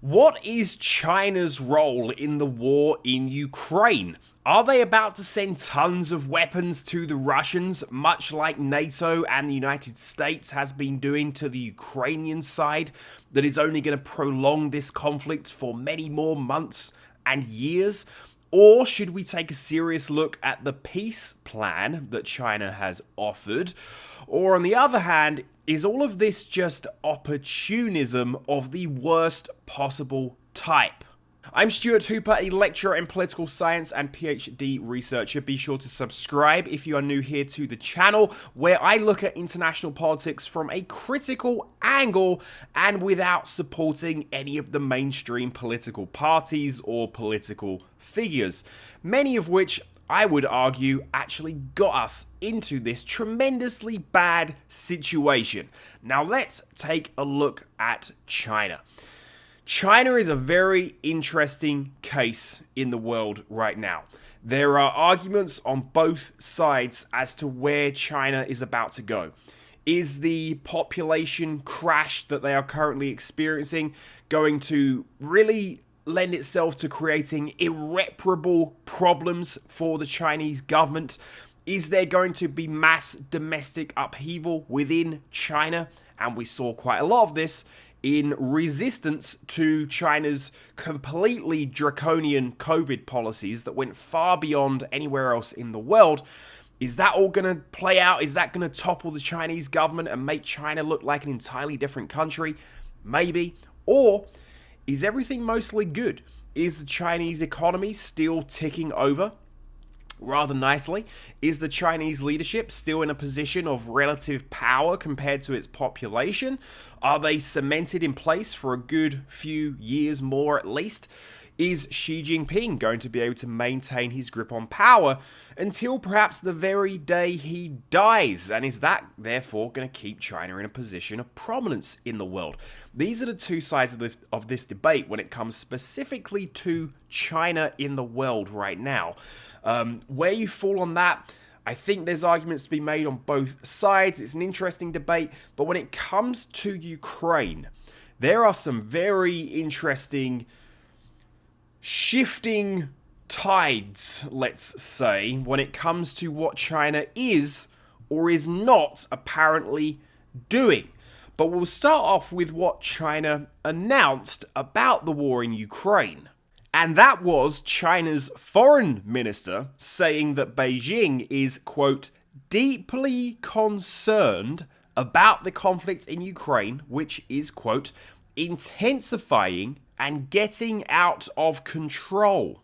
What is China's role in the war in Ukraine? Are they about to send tons of weapons to the Russians, much like NATO and the United States has been doing to the Ukrainian side, that is only going to prolong this conflict for many more months and years? Or should we take a serious look at the peace plan that China has offered? Or on the other hand, is all of this just opportunism of the worst possible type? I'm Stuart Hooper, a lecturer in political science and PhD researcher. Be sure to subscribe if you are new here to the channel, where I look at international politics from a critical angle and without supporting any of the mainstream political parties or political figures, many of which I would argue actually got us into this tremendously bad situation. Now let's take a look at China. China is a very interesting case in the world right now. There are arguments on both sides as to where China is about to go. Is the population crash that they are currently experiencing going to really lend itself to creating irreparable problems for the Chinese government? Is there going to be mass domestic upheaval within China? And we saw quite a lot of this in resistance to China's completely draconian COVID policies that went far beyond anywhere else in the world. Is that all going to play out? Is that going to topple the Chinese government and make China look like an entirely different country? Maybe. Or is everything mostly good? Is the Chinese economy still ticking over rather nicely? Is the Chinese leadership still in a position of relative power compared to its population? Are they cemented in place for a good few years more at least? Is Xi Jinping going to be able to maintain his grip on power until perhaps the very day he dies? And is that therefore going to keep China in a position of prominence in the world? These are the two sides of this debate when it comes specifically to China in the world right now. Where you fall on that, I think there's arguments to be made on both sides. It's an interesting debate. But when it comes to Ukraine, there are some very interesting shifting tides, let's say, when it comes to what China is or is not apparently doing. But we'll start off with what China announced about the war in Ukraine. And that was China's foreign minister saying that Beijing is, quote, deeply concerned about the conflict in Ukraine, which is, quote, intensifying and getting out of control.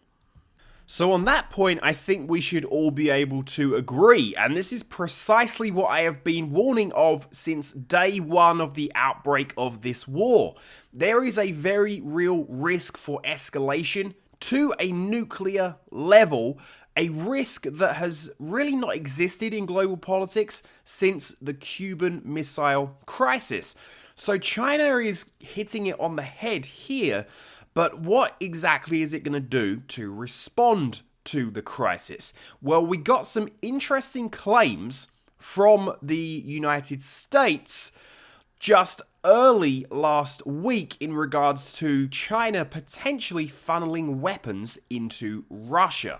So on that point, I think we should all be able to agree, and this is precisely what I have been warning of since day one of the outbreak of this war. There is a very real risk for escalation to a nuclear level, a risk that has really not existed in global politics since the Cuban Missile Crisis. So China is hitting it on the head here, but what exactly is it going to do to respond to the crisis? Well, we got some interesting claims from the United States just early last week in regards to China potentially funneling weapons into Russia.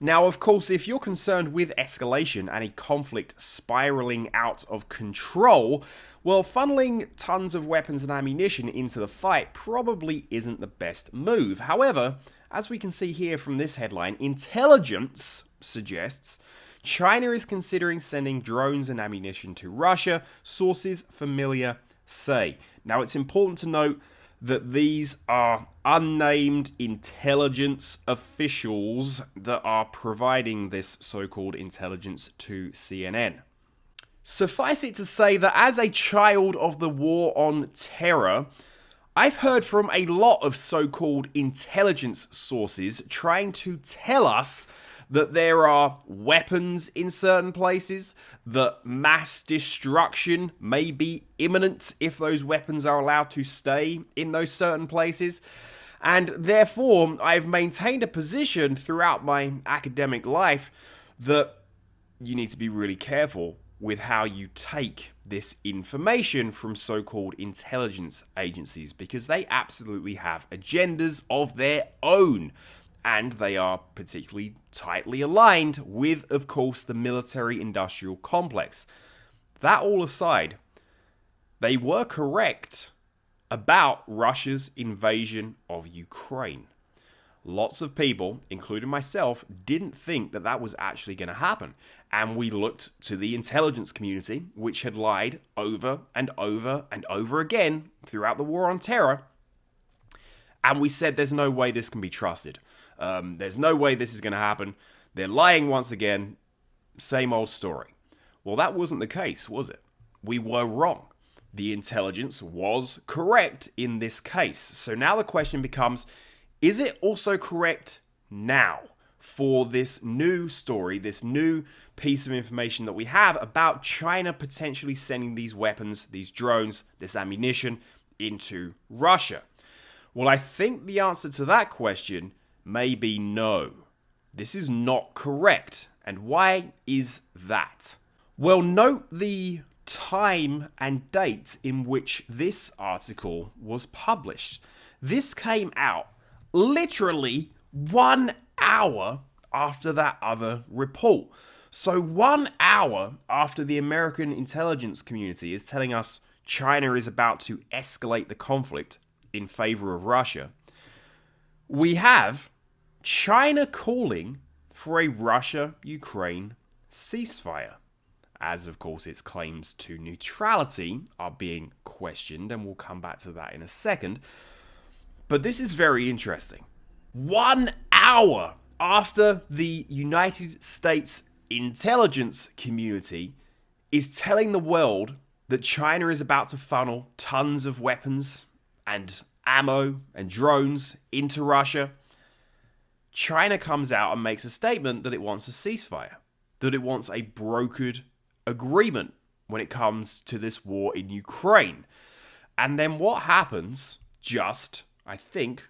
Now, of course, if you're concerned with escalation and a conflict spiraling out of control, well, funneling tons of weapons and ammunition into the fight probably isn't the best move. However, as we can see here from this headline, intelligence suggests China is considering sending drones and ammunition to Russia, sources familiar say. Now, it's important to note that these are unnamed intelligence officials that are providing this so-called intelligence to CNN. Suffice it to say that as a child of the war on terror, I've heard from a lot of so-called intelligence sources trying to tell us that there are weapons in certain places, that mass destruction may be imminent if those weapons are allowed to stay in those certain places. And therefore, I've maintained a position throughout my academic life that you need to be really careful with how you take this information from so-called intelligence agencies, because they absolutely have agendas of their own, and they are particularly tightly aligned with, of course, the military-industrial complex. That all aside, they were correct about Russia's invasion of Ukraine. Lots of people, including myself, didn't think that that was actually going to happen. And we looked to the intelligence community, which had lied over and over and over again throughout the war on terror. And we said, there's no way this can be trusted. There's no way this is going to happen. They're lying once again. Same old story. Well, that wasn't the case, was it? We were wrong. The intelligence was correct in this case. So now the question becomes, is it also correct now for this new story, this new piece of information that we have about China potentially sending these weapons, these drones, this ammunition into Russia? Well, I think the answer to that question may be no. This is not correct. And why is that? Well, note the time and date in which this article was published. This came out literally 1 hour after that other report. So 1 hour after the American intelligence community is telling us China is about to escalate the conflict in favor of Russia, we have China calling for a Russia-Ukraine ceasefire, as of course its claims to neutrality are being questioned, and we'll come back to that in a second. But this is very interesting. 1 hour after the United States intelligence community is telling the world that China is about to funnel tons of weapons and ammo and drones into Russia, China comes out and makes a statement that it wants a ceasefire, that it wants a brokered agreement when it comes to this war in Ukraine. And then what happens just, I think,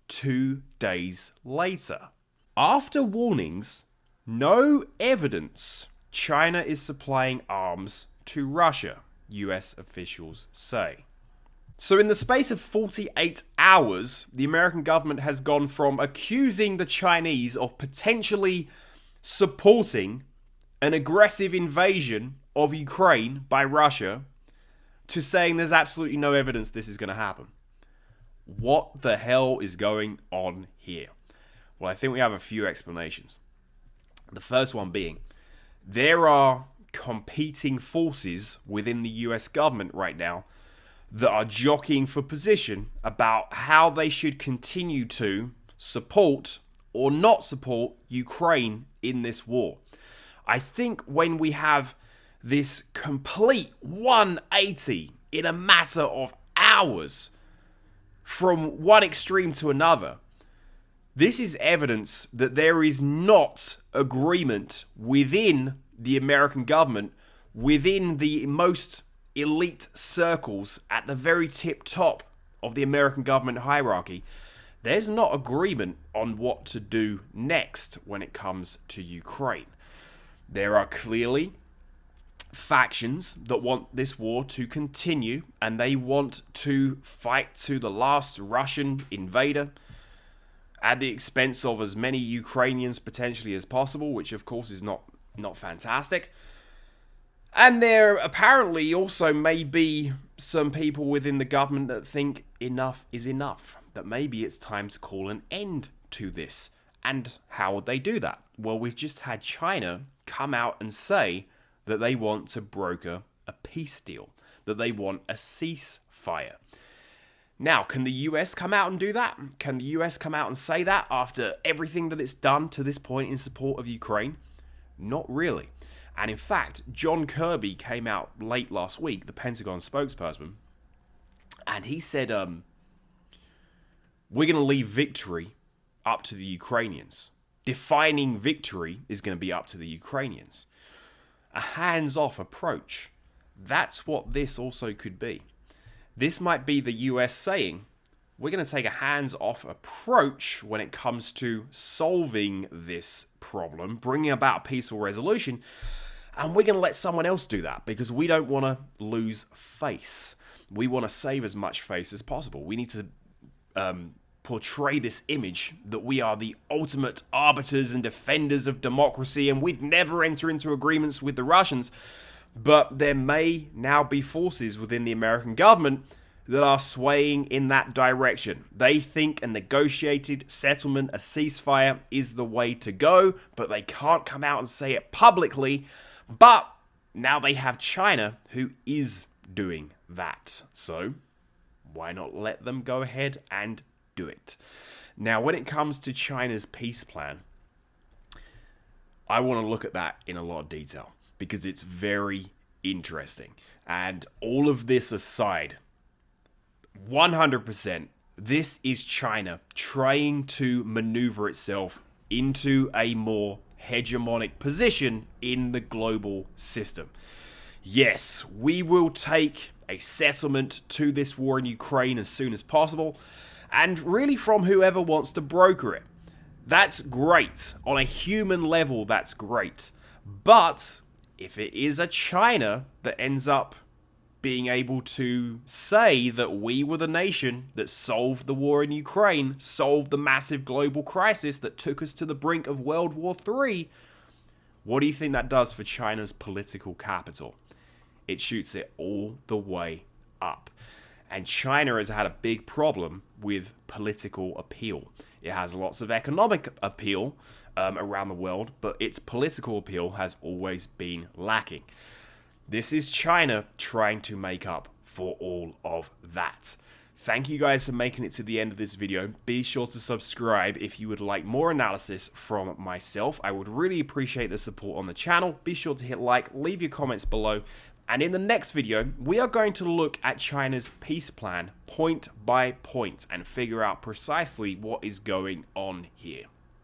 2 days later? After warnings, no evidence China is supplying arms to Russia, US officials say. So in the space of 48 hours, the American government has gone from accusing the Chinese of potentially supporting an aggressive invasion of Ukraine by Russia to saying there's absolutely no evidence this is going to happen. What the hell is going on here? Well, I think we have a few explanations. The first one being, there are competing forces within the US government right now that are jockeying for position about how they should continue to support or not support Ukraine in this war. I think when we have this complete 180 in a matter of hours from one extreme to another, this is evidence that there is not agreement within the American government, within the most elite circles at the very tip top of the American government hierarchy. There's not agreement on what to do next when it comes to Ukraine. There are clearly factions that want this war to continue, and they want to fight to the last Russian invader at the expense of as many Ukrainians potentially as possible, which of course is not fantastic. And there apparently also may be some people within the government that think enough is enough, that maybe it's time to call an end to this. And how would they do that? Well, we've just had China come out and say that they want to broker a peace deal, that they want a ceasefire. Now, can the US come out and do that? Can the US come out and say that after everything that it's done to this point in support of Ukraine? Not really. And in fact, John Kirby came out late last week, the Pentagon spokesperson, and he said, we're going to leave victory up to the Ukrainians. Defining victory is going to be up to the Ukrainians. A hands-off approach. That's what this also could be. This might be the US saying, we're going to take a hands-off approach when it comes to solving this problem, bringing about a peaceful resolution, And we're going to let someone else do that because we don't want to lose face. We want to save as much face as possible. We need to portray this image that we are the ultimate arbiters and defenders of democracy and we'd never enter into agreements with the Russians. But there may now be forces within the American government that are swaying in that direction. They think a negotiated settlement, a ceasefire, is the way to go, but they can't come out and say it publicly. But now they have China, who is doing that. So why not let them go ahead and do it? Now, when it comes to China's peace plan, I want to look at that in a lot of detail because it's very interesting. And all of this aside, 100%, this is China trying to maneuver itself into a more hegemonic position in the global system. Yes, we will take a settlement to this war in Ukraine as soon as possible, and really from whoever wants to broker it. That's great. On a human level, that's great. But if it is a China that ends up being able to say that we were the nation that solved the war in Ukraine, solved the massive global crisis that took us to the brink of World War III, what do you think that does for China's political capital? It shoots it all the way up. And China has had a big problem with political appeal. It has lots of economic appeal around the world, but its political appeal has always been lacking. This is China trying to make up for all of that. Thank you guys for making it to the end of this video. Be sure to subscribe if you would like more analysis from myself. I would really appreciate the support on the channel. Be sure to hit like, leave your comments below. And in the next video, we are going to look at China's peace plan point by point and figure out precisely what is going on here.